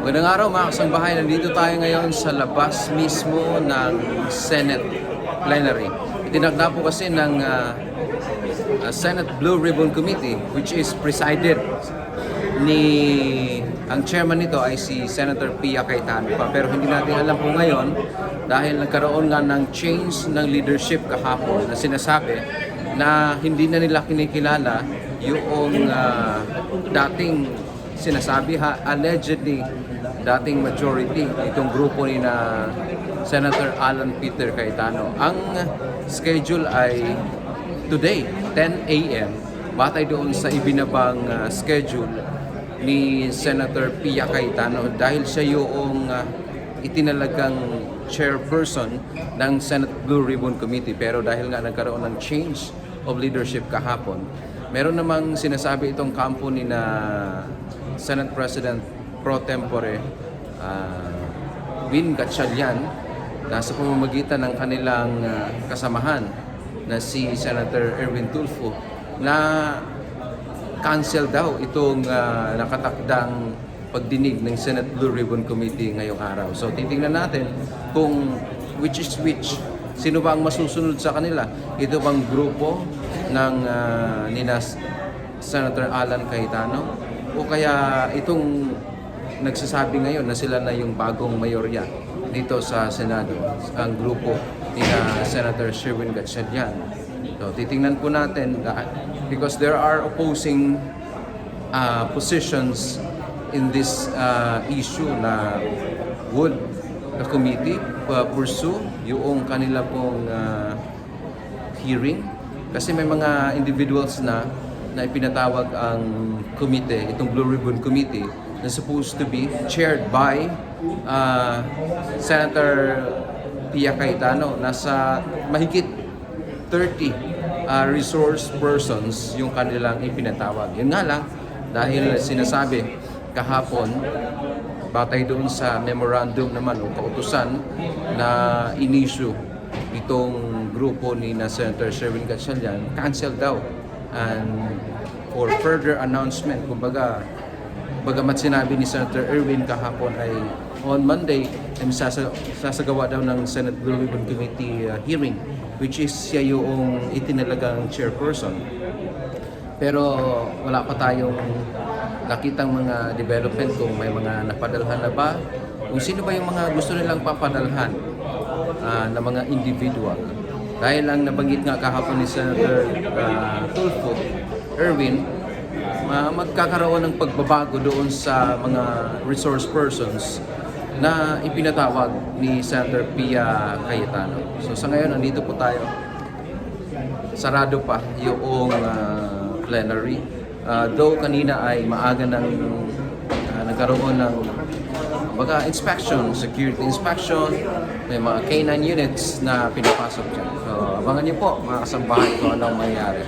Magandang araw mga kasambahay, nandito tayo ngayon sa labas mismo ng Senate plenary. Itinagda po kasi ng Senate Blue Ribbon Committee, which is presided ang chairman nito ay si Senator Pia Cayetano pa. Pero hindi natin alam po ngayon dahil nagkaroon nga ng change ng leadership kahapon na sinasabi na hindi na nila kinikilala yung dating sinasabi allegedly dating majority itong grupo ni na Senator Alan Peter Cayetano. Ang schedule ay today, 10 a.m. batay doon sa ibinabang schedule ni Senator Pia Cayetano dahil siya yung itinalagang chairperson ng Senate Blue Ribbon Committee. Pero dahil nga nagkaroon ng change of leadership kahapon, meron namang sinasabi itong kampo ni na Senate President pro tempore Win Gatchalian na sa pamamagitan ng kanilang kasamahan na si Senator Erwin Tulfo na cancel daw itong nakatakdang pagdinig ng Senate Blue Ribbon Committee ngayong araw. So titingnan natin kung which is which. Sino ba ang masusunod sa kanila? Ito bang grupo ng nina Senator Alan Cayetano? O kaya itong nagsasabi ngayon na sila na yung bagong mayorya dito sa Senado, ang grupo ni Senator Sherwin Gatchalian. So titingnan po natin because there are opposing positions in this issue na would the committee pursue yung kanila pong hearing kasi may mga individuals na ipinatawag ang committee, itong Blue Ribbon Committee na supposed to be chaired by Senator Pia Cayetano. Nasa mahigit 30 resource persons yung kanilang ipinatawag. Yun nga lang, dahil sinasabi kahapon, batay doon sa memorandum naman o kautusan na inisyu itong grupo ni na Senator Sherwin Gatchalian, cancel daw. And for further announcement, kumbaga, bagamat sinabi ni Senator Erwin kahapon ay on Monday ay sasagawa daw ng Senate Blue Ribbon Committee hearing, which is siya yung itinalagang chairperson. Pero wala pa tayong nakitang mga development kung may mga napadalhan na ba, kung sino ba yung mga gusto nilang papadalhan na mga individual. Dahil ang nabanggit nga kahapon ni Senator Tulfo, Erwin, magkakaroon ng pagbabago doon sa mga resource persons na ipinatawag ni Senator Pia Cayetano. So sa ngayon, nandito po tayo. Sarado pa yung plenary. Though kanina ay maaga nagkaroon ng inspection, security inspection, may mga K9 units na pinapasok dyan. So abangan niyo po mga kasambahay kung anong mangyayari.